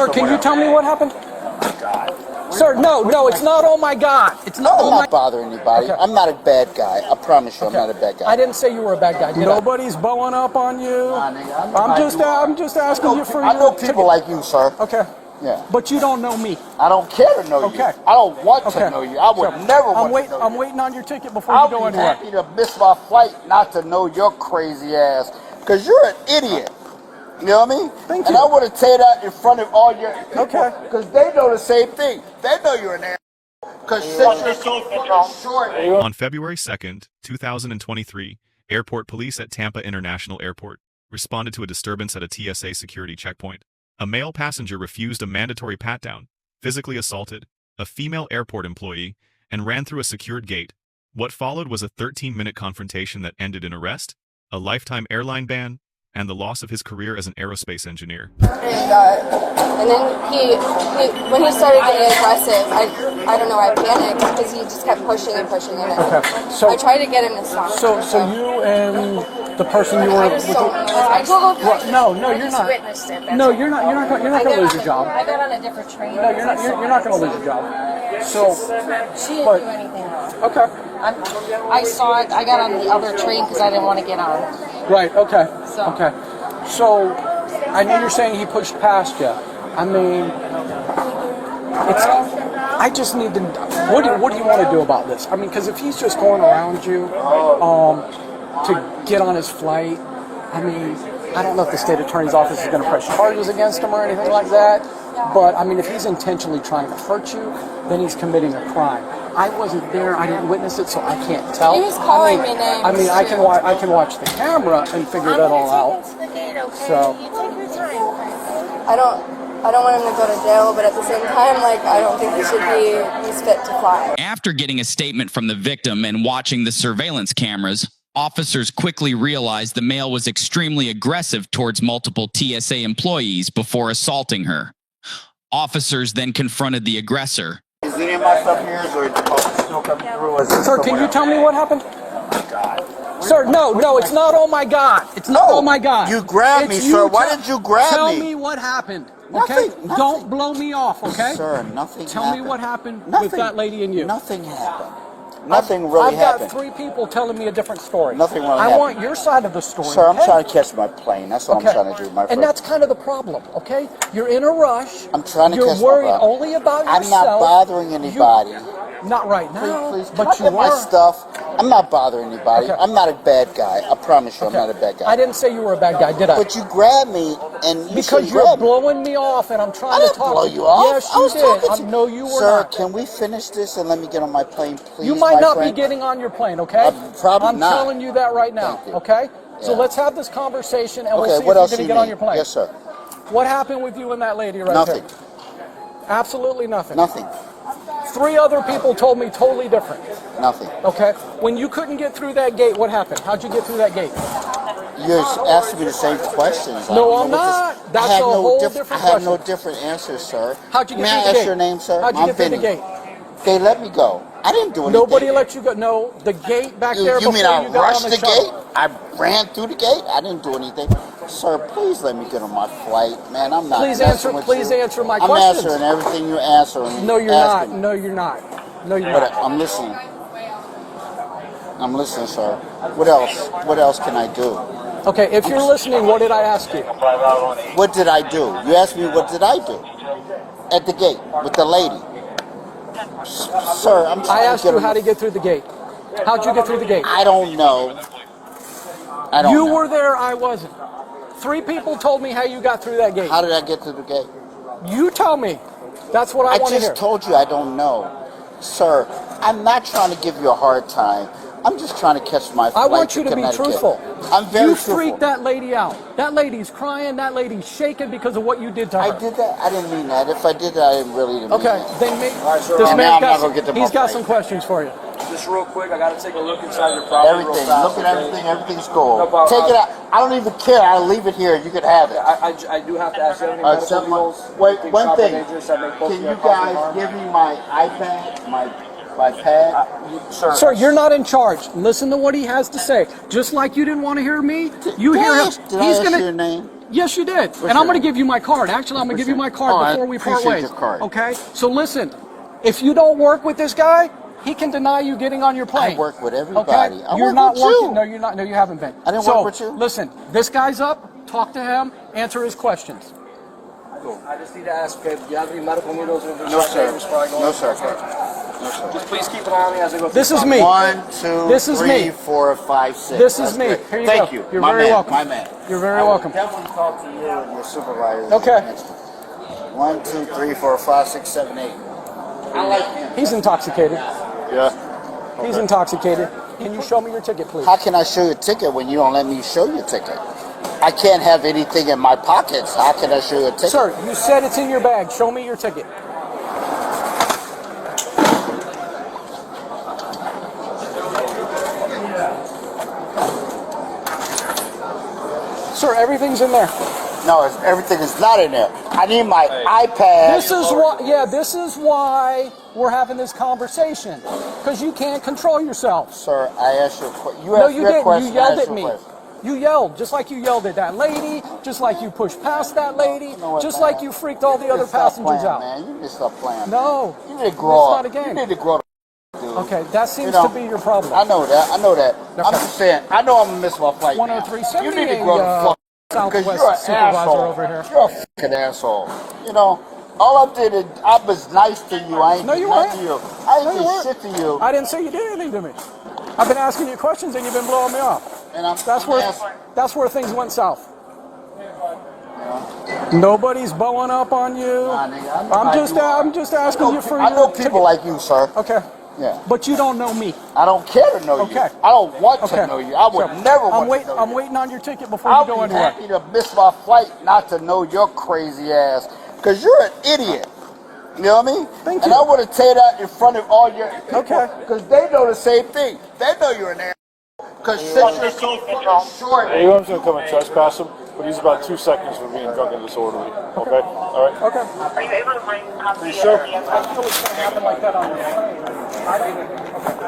Sir, can you tell me what happened? Sir, no, it's not. Oh my God, it's not. I'm not bothering anybody. Okay. I'm not a bad guy. I promise you, I'm not a bad guy. I didn't say you were a bad guy. Nobody's blowing up on you. I'm just asking you for your. I know people like you, sir. Okay. Yeah. But you don't know me. I don't care to know you. Okay. I don't want to know you. I would never want to know you. I'm waiting on your ticket before you go anywhere. I'll be happy to miss my flight not to know your crazy ass. Because you're an idiot. You know what I mean? Thank you. And I want to tell that in front of all your people. Okay. Because they know the same thing. They know you're an asshole. Because since you're so fucking short. On February 2nd, 2023, airport police at Tampa International Airport responded to a disturbance at a TSA security checkpoint. A male passenger refused a mandatory pat-down, physically assaulted a female airport employee, and ran through a secured gate. What followed was a 13-minute confrontation that ended in arrest, a lifetime airline ban, and the loss of his career as an aerospace engineer. And then when he started getting aggressive, I don't know, I panicked because he just kept pushing and pushing it. Okay. So I tried to get him to stop. So you and the person you were with. No, you're not. No, you're not going to lose your job. I got on a different train. No, you're not going to lose your job. So she didn't do anything wrong. Okay. I saw it. I got on the other train because I didn't want to get on. Right. Okay. So I know you're saying he pushed past you. I mean, I just need to. What do you want to do about this? I mean, because if he's just going around you to get on his flight, I mean, I don't know if the state attorney's office is going to press charges against him or anything like that. But I mean, if he's intentionally trying to hurt you, then he's committing a crime. I wasn't there. I didn't witness it, so I can't tell. He was calling me names. I mean, I can watch the camera and figure that all out. So you take your time. I don't want him to go to jail, but at the same time, like, I don't think he's fit to fly. After getting a statement from the victim and watching the surveillance cameras, officers quickly realized the male was extremely aggressive towards multiple TSA employees before assaulting her. Officers then confronted the aggressor. Is any of my stuff here, or is it still coming through? Sir, can you tell me what happened? Sir, no, it's not. Oh my God, it's not. Oh my God. You grabbed me, sir. Why did you grab me? Tell me what happened. Okay, nothing. Don't blow me off. Okay, sir, nothing. Tell me what happened with that lady and you. Nothing happened. Nothing really happened. I've got 3 people telling me a different story. Nothing really happened. I want your side of the story. Sir, I'm trying to catch my plane. That's what I'm trying to do, my friend. And that's kind of the problem, okay? You're in a rush. I'm trying to catch my plane. You're worried only about yourself. I'm not bothering anybody. Not right now. Please, but you are. My stuff. I'm not bothering anybody. Okay. I'm not a bad guy. I promise you, I'm not a bad guy. I didn't say you were a bad guy, did I? But you grabbed me, and you because you're blowing me off, and I'm trying to talk. I didn't blow you off. Yes, you did. No, you were not. Sir, can we finish this and let me get on my plane, please? You might not be getting on your plane, okay? Probably not. I'm telling you that right now, okay? Yeah. So let's have this conversation, and we'll see if you're going to get on your plane. Yes, sir. What happened with you and that lady right there? Nothing. Absolutely nothing. Nothing. 3 other people told me totally different. Nothing. Okay. When you couldn't get through that gate, what happened? How'd you get through that gate? You're asking me the same questions. No, I'm not. That's a whole different question. I have no different answers, sir. How'd you get through the gate? May I ask your name, sir? How'd you get through the gate? They let me go. I didn't do anything. Nobody let you go. No, the gate back there. You mean I rushed the gate? I ran through the gate. I didn't do anything. Sir, please let me get on my flight, man. I'm not. Please answer my questions. I'm answering everything you're answering. No, you're not. No, you're not. No, you're not. I'm listening. I'm listening, sir. What else? What else can I do? Okay, if you're listening, what did I ask you? What did I do? You asked me what did I do at the gate with the lady. Sir, I asked you how to get through the gate. How'd you get through the gate? I don't know. You were there, I wasn't. 3 people told me how you got through that gate. How did I get through the gate? You tell me. That's what I want to hear. I just told you I don't know. Sir, I'm not trying to give you a hard time. I'm just trying to catch my flight. I want you to be truthful. I'm very truthful. You freaked that lady out. That lady's crying. That lady's shaking because of what you did to her. I did that? I didn't mean that. If I did that, I really didn't mean that. Okay, then this man he's got some questions for you. Just real quick, I got to take a look inside your property. Everything. Look at everything. Everything's cool. No, take it out. I don't even care. I'll leave it here. You can have it. I do have to ask you any medical bills. Wait, one thing. Can you guys give me my iPad, my pad? Sir, you're not in charge. Listen to what he has to say. Just like you didn't want to hear me, you hear him. Did I ask your name? Yes, you did. And I'm going to give you my card. Actually, I'm going to give you my card before we part ways. Your card. Okay? So listen, if you don't work with this guy, he can deny you getting on your plane. I work with everybody. Okay? I You're work not with working. you. No, you're not. No, you haven't been. I didn't work with you. Listen, this guy's up. Talk to him. Answer his questions. I just need to ask, okay, do you have any medical needles? No, sir. No, sir. Just please keep an eye on me as I go through. This is me. 1, 2, This is 3, me. 4, 5, 6. This is That's me. good. Here you Thank go. you. You're My very man, welcome. My man. You're very welcome. Definitely talk to you and your supervisor. Okay. 1, 2, 3, 4, 5, 6, 7, 8. I like him. He's intoxicated. Yeah. He's intoxicated. Can you show me your ticket, please? How can I show you a ticket when you don't let me show you a ticket? I can't have anything in my pockets. How can I show you a ticket? Sir, you said it's in your bag. Show me your ticket. Sir, everything's in there. No, everything is not in there. I need my iPad. This is why. Yeah, this is why we're having this conversation, because you can't control yourself. Sir, I asked you a question. No, you didn't. Question, You yelled I asked at you a me. question. You yelled, just like you yelled at that lady, just like you pushed past that lady, You know what, just man? like you freaked all the other Stop passengers playing, out. Man. You need to stop playing. No, You need to grow it's up. not a game. You need to grow up, dude. Okay, that seems You know, to be your problem. I know that. I know that. I'm Okay. just saying. I know I'm gonna miss my flight. 103, now. send You me need to a, grow the fuck. Because Southwest you're an supervisor asshole. over here. You're a fucking asshole. You know, all I did is I was nice to you. I ain't No, did you nothing weren't. to you. I ain't No, you did weren't. shit to you. I didn't say you did anything to me. I've been asking you questions and you've been blowing me off. And I'm That's where things went south. Nobody's blowing up on you. Nah, nigga, I know I'm just asking you for I know your people ticket. like you, sir. Okay. Yeah. But you don't know me. I don't care to know you. Okay. I don't want Okay. to know you. I would So, never want to know I'm you. waiting on your ticket before I'll you go be anywhere. happy to miss my flight not to know your crazy ass. Because you're an idiot. You know what I mean? Thank and you. I want to tell that in front of all your people. Okay. Because they know the same thing. They know you're an ass. Because since you're so fucking short. AOM's going to come and trespass him, but he's about 2 seconds for being drunk and disorderly. Okay? All right? Okay. Are you able to bring a copy of sure? the I feel it's going to happen like that on the plane. I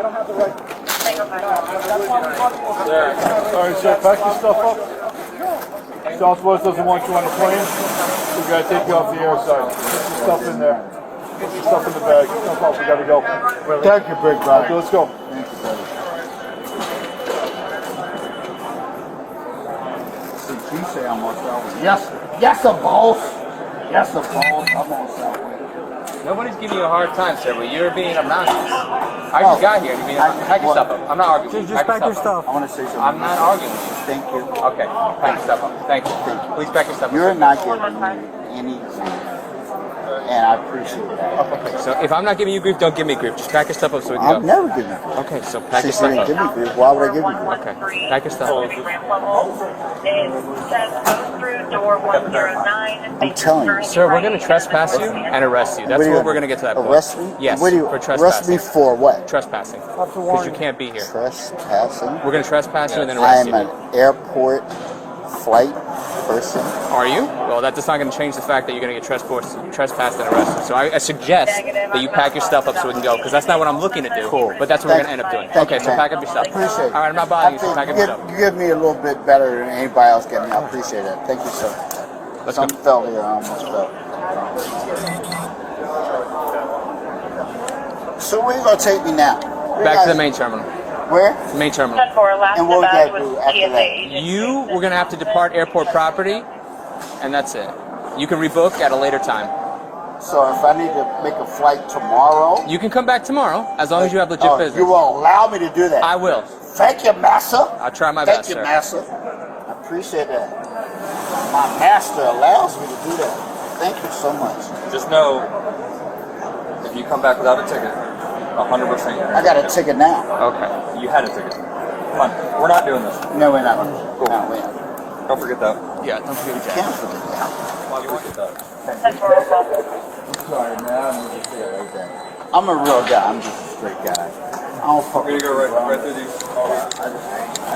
don't have the right. That's why I'm talking about it. All right, Chef, pack your stuff up. Southwest doesn't want you on the plane. We got to take you off the air side. Put your stuff in there. Put your stuff in the bag. No problem. We got to go. Thank you, big brother. Okay, let's go. Thank you, brother. She say I'm on Southwest. Yes, a boss. Yes, a boss. I'm on Southwest. Nobody's giving you a hard time, sir, but you're being obnoxious. I just got here. You're being pack your stuff up. I'm not arguing with you. Just pack your stuff. I want to say something. I'm not arguing with you. Thank you. Okay, pack your stuff up. Thank you. Please pack your stuff up. You're not giving me any grief, and I appreciate that. Okay, so if I'm not giving you grief, don't give me grief. Just pack your stuff up so we can go. I'm never giving you grief. Okay, so pack your Since you stuff didn't give up. me grief, why would I give you grief? Okay, pack your stuff up. ramp level. It says go through door 109. I'm telling you. Sir, we're going to trespass you and arrest you. That's What are you what we're going to get to that point. Arrest me? Yes, What do you, for arrest me trespassing. for what? Trespassing. Up to Because you warning. can't be here. Trespassing? We're going to trespass you and then I arrest am you. an airport flight person. Are you? Well, that's not going to change the fact that you're going to get trespassed and arrested. So I suggest that you pack your stuff up so we can go, because that's not what I'm looking to do. Cool. But that's what we're going to end up doing. Thank Okay, you, so man. pack up your stuff. Appreciate it. All right, I'm not bothering you, so pack up your stuff. You give me a little bit better than anybody else gave me. I appreciate that. Thank you, sir. Let's go. Something fell here. I almost fell. So where you going to take me now? Back to the main terminal. Where? Main terminal. 10-4, last And what we dispatch gotta do with after TSA that? agent. We're going to have to depart airport property, and that's it. You can rebook at a later time. So if I need to make a flight tomorrow, You can come back tomorrow, as long as you have legit business. you will allow me to do that. I will. Thank you, Massa. I'll try my Thank best, you, sir. Massa. I appreciate that. My master allows me to do that. Thank you so much. Just know, if you come back without a ticket, 100%. I got a ticket now. Okay. You had a ticket. Come on, we're not doing this. No, we're not. Cool. No, we're not. Don't forget that. Yeah, don't forget your Can't jacket. forget that. Come on, you forget that. 10-4, I'm sorry, man. I'm just say it like that. I'm a real guy. I'm just a straight guy. I don't fuck We're with gonna go people, right through these. I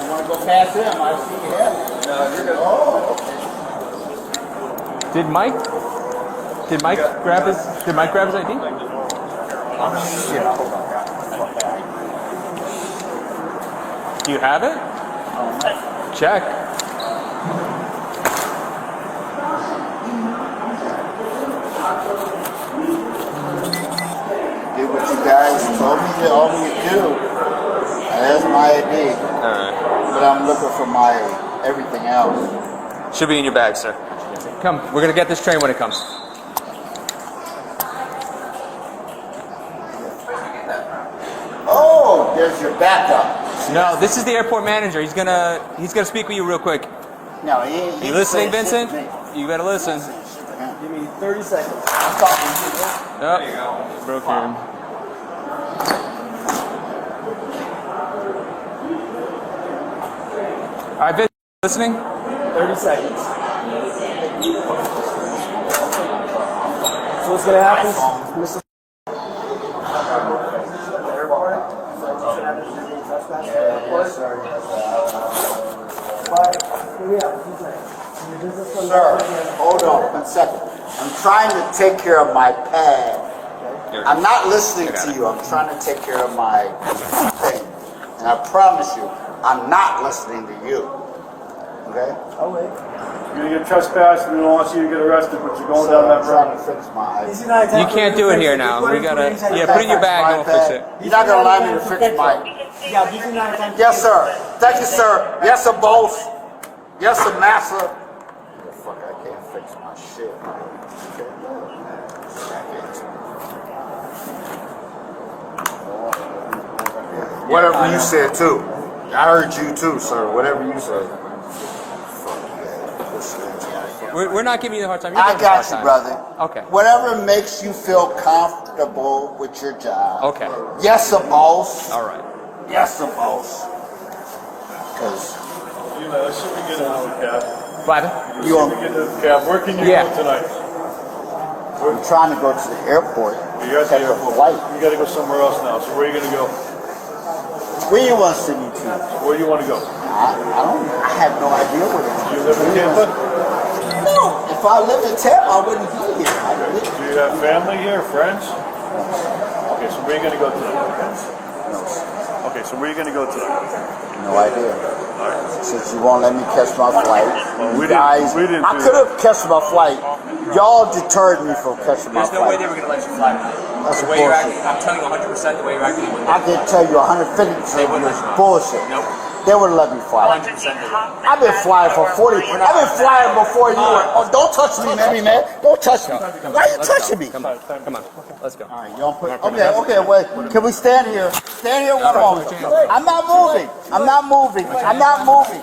don't want to go past him. I see him. No, you're good. Oh, okay. Did Mike grab his ID? Shit. Hold on. Do you have it? Check. Did what you guys told me to always do. And that's my ID. Alright. But I'm looking for my everything else. Should be in your bag, sir. Come, we're gonna get this train when it comes. Oh, there's your backup. No, this is the airport manager. He's gonna speak with you real quick. No, he You listening, said shit Vincent? to me. You better listen. Give me 30 seconds. I'm talking to you. There you go. Broke him. All right, Vincent, listening? 30 seconds. So what's gonna happen? Mr. Sir, hold on 1 second. I'm trying to take care of my pad. I'm not listening to you. I'm trying to take care of my thing. And I promise you, I'm not listening to you. Okay? Oh wait. You're gonna get trespassed, we don't want you to get arrested, but you're going down that I'm trying road. to fix my Easy night, You can't do it here now. We gotta. Yeah, put it in your bag and we'll fix it. You're not gonna allow me to fix my. Yeah, busy night. Yes, sir. Thank you, sir. Yes, sir, boss. Yes, sir, master. Fuck, I can't fix my shit. Whatever you said too. I heard you too, sir. Whatever you said. We're not giving you a hard time. You're I giving us a got you, hard time. brother. Okay. Whatever makes you feel comfortable with your job. Okay. Yes, sir, boss. All right. Yes, sir, boss. Because You know, let's see if we get into the cab. Bye. you Let's see if we get into the cab. Where can you Yeah. go tonight? I'm trying to go to the airport. You're at the Catch a airport. flight. You gotta go somewhere else now. So where are you gonna go? Where you want to send me to? Where do you wanna go? I have no idea where it You is. live in Tampa? No, if I lived in Tampa, I wouldn't be here. Do you have family here, friends? Okay, so where are you gonna go tonight? Okay, so where are you gonna go tonight? No idea. Since you won't let me catch my flight, we you guys, didn't I do could have catched my flight. Y'all deterred me from catching my There's no way flight. they were gonna let you fly. That's The way you're bullshit. acting, I'm telling you 100% the way you're acting. I can tell you 150% wouldn't it's let you. bullshit. Nope. They would let me fly. 100%. I've been flying for 40. I've been flying before you were. Oh, don't touch me, man. Don't touch me. Why are you touching me? Come on. Let's go. All right, y'all put. Okay, wait. Can we stand here? Stand here one moment. I'm not moving. I'm not moving. I'm not moving.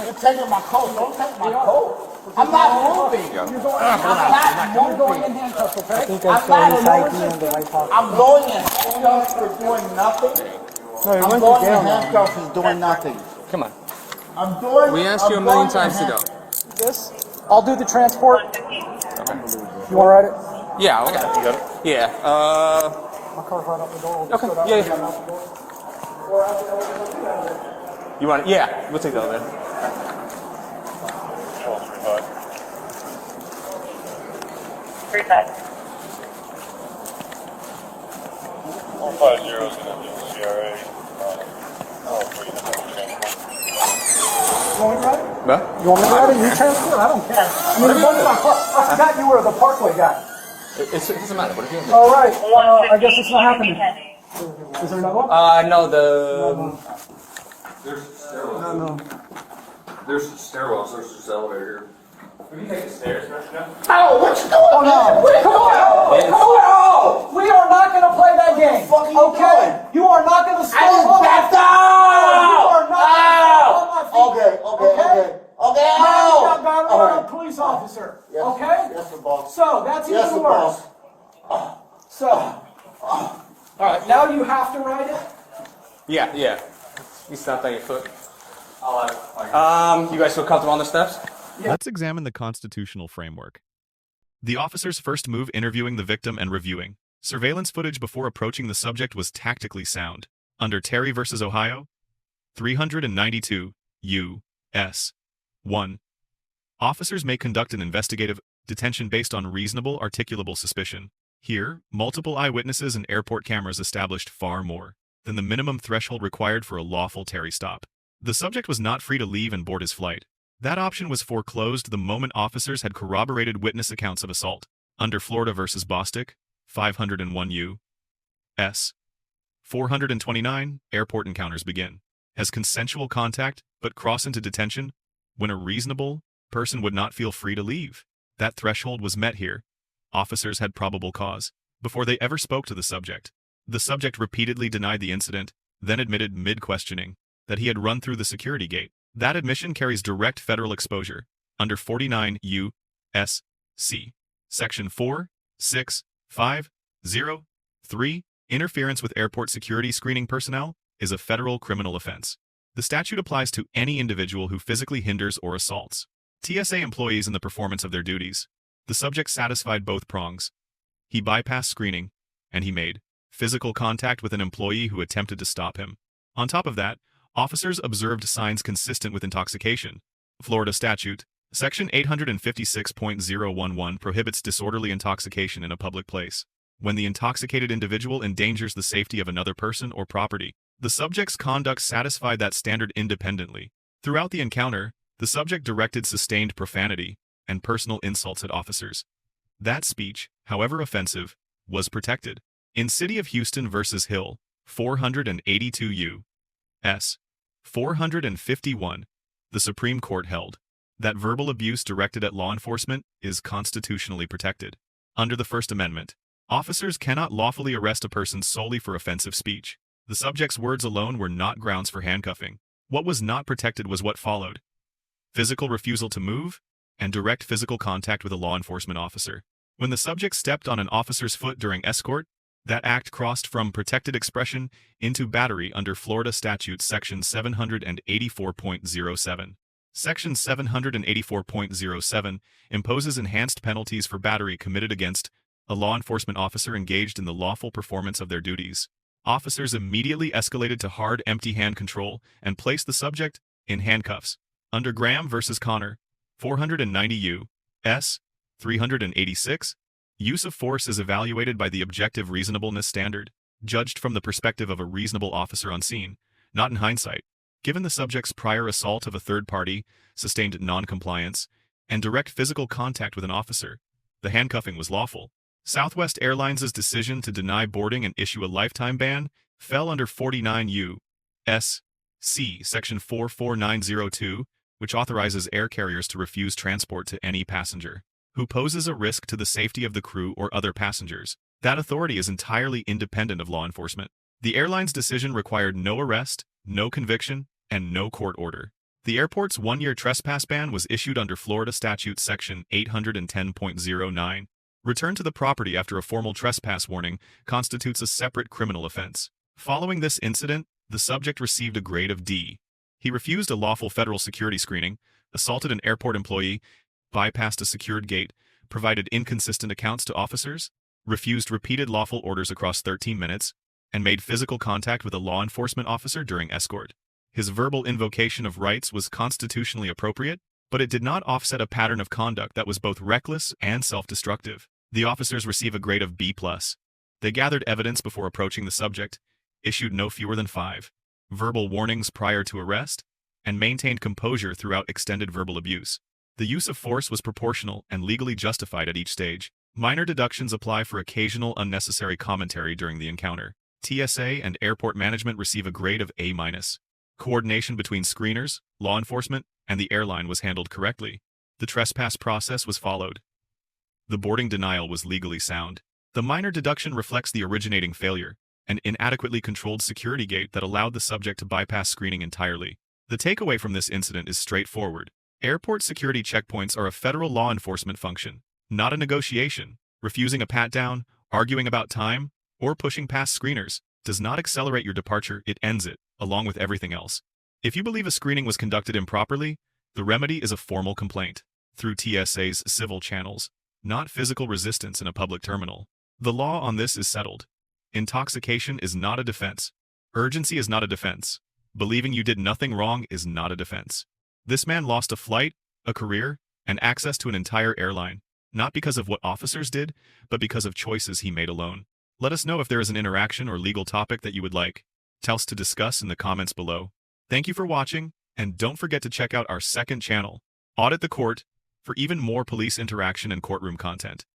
You're taking my coat. Don't take my coat. I'm not moving. I'm not moving. I think I saw his ID on the right pocket. I'm going in handcuffs for doing nothing. No, he I'm went going to in jail now. handcuffs for doing nothing. Come on. I'm doing. We asked you a million times to go. This, I'll do the transport. You want to write it? Yeah, okay. You got it? Yeah. My car's right up the door. Okay. Yeah. You want it? Yeah. We'll take that then. All 5 zeros in the CRA. You want me to write it? What? You want me to write it? You transport? I don't care. I mean, I forgot you were the Parkway guy. It doesn't matter. What if you have All right. I guess it's not happening. Is there another one? No, the... There's stairwells. There's stairwells. There's this elevator here. Can you take the stairs, Oh, what you doing? Oh, no. Come on. Come on. We are not going to play that game. What the fuck are you Okay? doing? You are not going to stay I just on backed my out! You are not going to stay on my feet. Okay. Now you got battered by a police officer. Yes. Okay? Yes, sir, boss. So, that's Yes, even sir, worse. boss. So, all right, now you have to write it. Yeah. You stopped on your foot. You guys feel comfortable on the steps? Let's examine the constitutional framework. The officer's first move interviewing the victim and reviewing surveillance footage before approaching the subject was tactically sound. Under Terry v. Ohio, 392 U.S. 1. Officers may conduct an investigative detention based on reasonable articulable suspicion. Here, multiple eyewitnesses and airport cameras established far more than the minimum threshold required for a lawful Terry stop. The subject was not free to leave and board his flight. That option was foreclosed the moment officers had corroborated witness accounts of assault. Under Florida versus Bostick, 501 U.S. 429, airport encounters begin as consensual contact but cross into detention when a reasonable person would not feel free to leave. That threshold was met here. Officers had probable cause before they ever spoke to the subject. The subject repeatedly denied the incident, then admitted mid-questioning that he had run through the security gate. That admission carries direct federal exposure under 49 U.S.C. Section 46503. Interference with airport security screening personnel is a federal criminal offense. The statute applies to any individual who physically hinders or assaults TSA employees in the performance of their duties. The subject satisfied both prongs. He bypassed screening, and he made physical contact with an employee who attempted to stop him. On top of that, officers observed signs consistent with intoxication. Florida statute, Section 856.011 prohibits disorderly intoxication in a public place. When the intoxicated individual endangers the safety of another person or property, the subject's conduct satisfied that standard independently. Throughout the encounter, the subject directed sustained profanity and personal insults at officers. That speech, however offensive, was protected. In City of Houston versus Hill, 482 U.S. 451, the Supreme Court held that verbal abuse directed at law enforcement is constitutionally protected. Under the First Amendment, officers cannot lawfully arrest a person solely for offensive speech. The subject's words alone were not grounds for handcuffing. What was not protected was what followed: physical refusal to move and direct physical contact with a law enforcement officer. When the subject stepped on an officer's foot during escort, that act crossed from protected expression into battery under Florida statute section 784.07. Section 784.07 imposes enhanced penalties for battery committed against a law enforcement officer engaged in the lawful performance of their duties. Officers immediately escalated to hard, empty hand control and placed the subject in handcuffs. Under Graham versus Connor, 490 U.S. 386, use of force is evaluated by the objective reasonableness standard, judged from the perspective of a reasonable officer on scene, not in hindsight. Given the subject's prior assault of a third party, sustained non-compliance, and direct physical contact with an officer, the handcuffing was lawful. Southwest Airlines' decision to deny boarding and issue a lifetime ban fell under 49 U.S.C. Section 44902, which authorizes air carriers to refuse transport to any passenger who poses a risk to the safety of the crew or other passengers. That authority is entirely independent of law enforcement. The airline's decision required no arrest, no conviction, and no court order. The airport's one-year trespass ban was issued under Florida statute section 810.09. Return to the property after a formal trespass warning constitutes a separate criminal offense. Following this incident, the subject received a grade of D. He refused a lawful federal security screening, assaulted an airport employee, bypassed a secured gate, provided inconsistent accounts to officers, refused repeated lawful orders across 13 minutes, and made physical contact with a law enforcement officer during escort. His verbal invocation of rights was constitutionally appropriate, but it did not offset a pattern of conduct that was both reckless and self-destructive. The officers receive a grade of B+. They gathered evidence before approaching the subject, issued no fewer than 5 verbal warnings prior to arrest, and maintained composure throughout extended verbal abuse. The use of force was proportional and legally justified at each stage. Minor deductions apply for occasional unnecessary commentary during the encounter. TSA and airport management receive a grade of A-. Coordination between screeners, law enforcement, and the airline was handled correctly. The trespass process was followed. The boarding denial was legally sound. The minor deduction reflects the originating failure, an inadequately controlled security gate that allowed the subject to bypass screening entirely. The takeaway from this incident is straightforward. Airport security checkpoints are a federal law enforcement function, not a negotiation. Refusing a pat-down, arguing about time, or pushing past screeners does not accelerate your departure, it ends it, along with everything else. If you believe a screening was conducted improperly, the remedy is a formal complaint through TSA's civil channels, not physical resistance in a public terminal. The law on this is settled. Intoxication is not a defense. Urgency is not a defense. Believing you did nothing wrong is not a defense. This man lost a flight, a career, and access to an entire airline, not because of what officers did, but because of choices he made alone. Let us know if there is an interaction or legal topic that you would like us to discuss in the comments below. Thank you for watching, and don't forget to check out our second channel, Audit the Court, for even more police interaction and courtroom content.